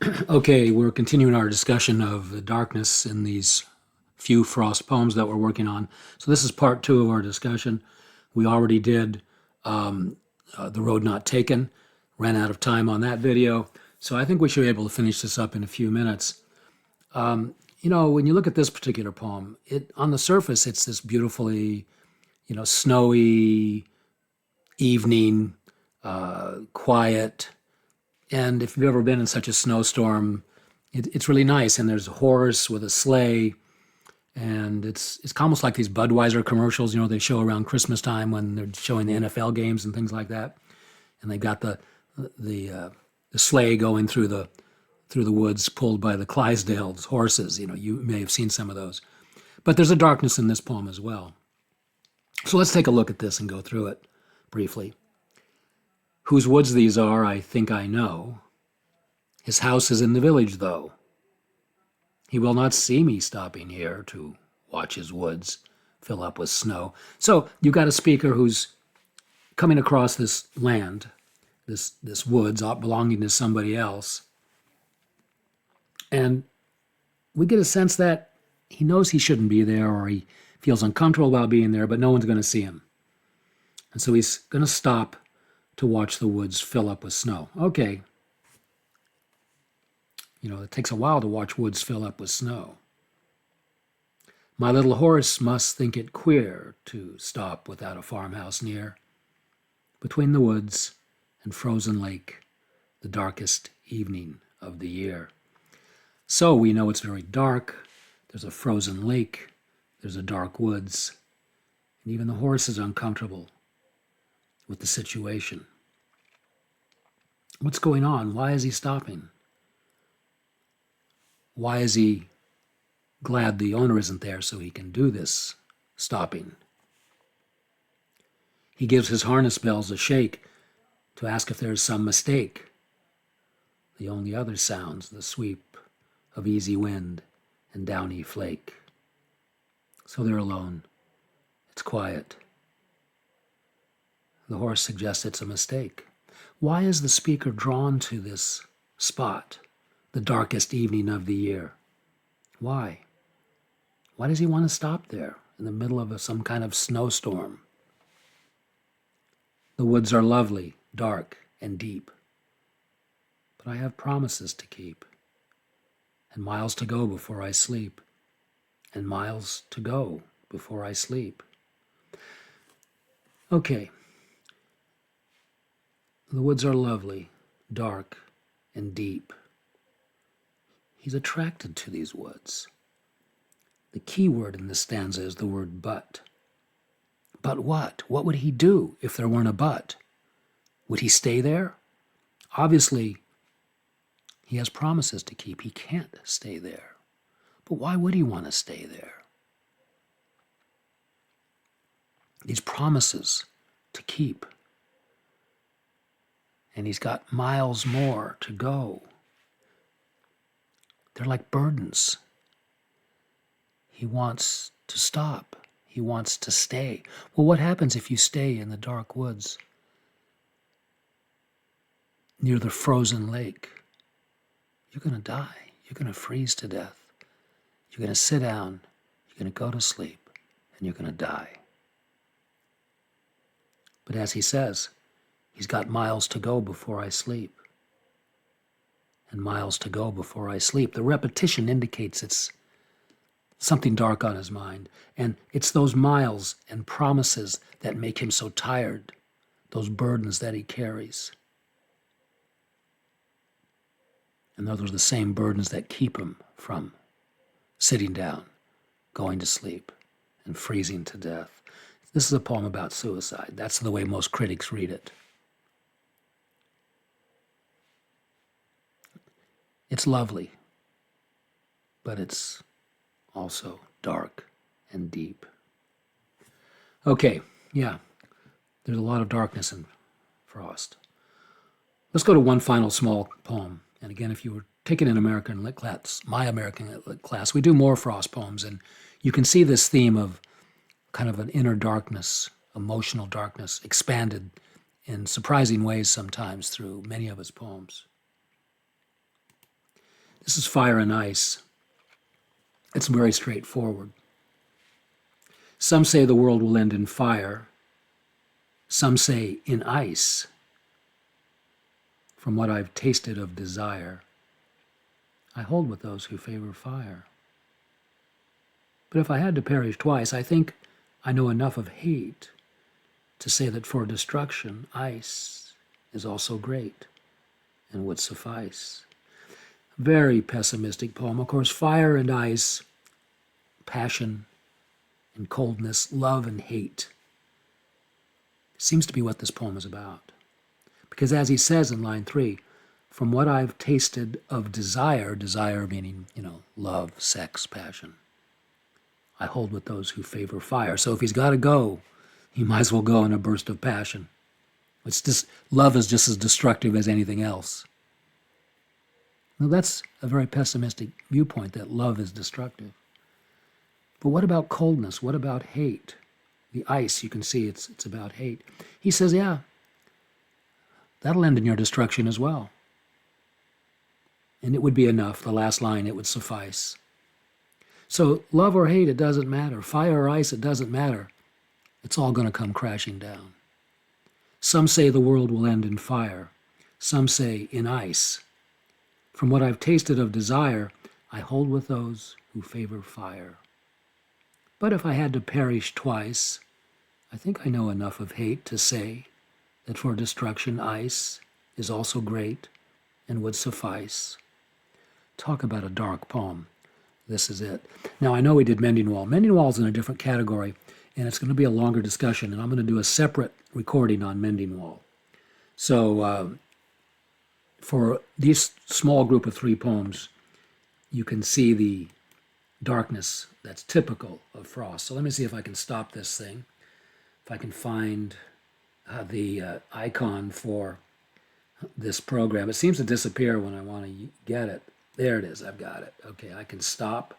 Okay, we're continuing our discussion of the darkness in these few Frost poems that we're working on. So this is part two of our discussion. We already did The Road Not Taken, ran out of time on that video. So I think we should be able to finish this up in a few minutes. When you look at this particular poem, it on the surface, it's this beautifully, snowy evening, quiet. And if you've ever been in such a snowstorm, it's really nice. And there's a horse with a sleigh, and it's almost like these Budweiser commercials, they show around Christmas time when they're showing the NFL games and things like that. And they've got the the sleigh going through the woods, pulled by the Clydesdales horses. You may have seen some of those. But there's a darkness in this poem as well. So let's take a look at this and go through it briefly. Whose woods these are, I think I know. His house is in the village, though. He will not see me stopping here to watch his woods fill up with snow. So you've got a speaker who's coming across this land, this woods belonging to somebody else, and we get a sense that he knows he shouldn't be there, or he feels uncomfortable about being there, but no one's going to see him. And so he's going to stop to watch the woods fill up with snow. Okay. It takes a while to watch woods fill up with snow. My little horse must think it queer to stop without a farmhouse near. Between the woods and frozen lake, the darkest evening of the year. So we know it's very dark. There's a frozen lake. There's a dark woods. And even the horse is uncomfortable with the situation. What's going on? Why is he stopping? Why is he glad the owner isn't there so he can do this stopping? He gives his harness bells a shake to ask if there's some mistake. The only other sounds, the sweep of easy wind and downy flake. So they're alone. It's quiet. The horse suggests it's a mistake. Why is the speaker drawn to this spot, the darkest evening of the year? Why? Why does he want to stop there in the middle of some kind of snowstorm? The woods are lovely, dark, and deep. But I have promises to keep, and miles to go before I sleep, and miles to go before I sleep. Okay. The woods are lovely, dark, and deep. He's attracted to these woods. The key word in this stanza is the word but. But what? What would he do if there weren't a but? Would he stay there? Obviously, he has promises to keep. He can't stay there. But why would he want to stay there? These promises to keep. And he's got miles more to go. They're like burdens. He wants to stop. He wants to stay. Well, what happens if you stay in the dark woods near the frozen lake? You're going to die. You're going to freeze to death. You're going to sit down. You're going to go to sleep. And you're going to die. But as he says, he's got miles to go before I sleep. And miles to go before I sleep. The repetition indicates it's something dark on his mind. And it's those miles and promises that make him so tired, those burdens that he carries. And those are the same burdens that keep him from sitting down, going to sleep, and freezing to death. This is a poem about suicide. That's the way most critics read it. It's lovely, but it's also dark and deep. Okay, yeah, there's a lot of darkness in Frost. Let's go to one final small poem. And again, if you were taking an American Lit class, my American Lit class, we do more Frost poems, and you can see this theme of kind of an inner darkness, emotional darkness, expanded in surprising ways sometimes through many of his poems. This is Fire and Ice. It's very straightforward. Some say the world will end in fire. Some say in ice. From what I've tasted of desire, I hold with those who favor fire. But if I had to perish twice, I think I know enough of hate to say that for destruction, ice is also great and would suffice. Very pessimistic poem. Of course, fire and ice, passion and coldness, love and hate, seems to be what this poem is about. Because as he says in line 3, from what I've tasted of desire, desire meaning, love, sex, passion, I hold with those who favor fire. So if he's got to go, he might as well go in a burst of passion. Love is just as destructive as anything else. Now that's a very pessimistic viewpoint, that love is destructive. But what about coldness? What about hate? The ice, you can see it's about hate. He says, yeah, that'll end in your destruction as well. And it would be enough. The last line, it would suffice. So love or hate, it doesn't matter. Fire or ice, it doesn't matter. It's all going to come crashing down. Some say the world will end in fire. Some say in ice. From what I've tasted of desire, I hold with those who favor fire. But if I had to perish twice, I think I know enough of hate to say that for destruction ice is also great and would suffice. Talk about a dark poem. This is it. Now, I know we did Mending Wall. Mending Wall is in a different category, and it's going to be a longer discussion, and I'm going to do a separate recording on Mending Wall. So for this small group of 3 poems, you can see the darkness that's typical of Frost. So let me see if I can stop this thing. If I can find the icon for this program. It seems to disappear when I want to get it. There it is. I've got it. Okay, I can stop.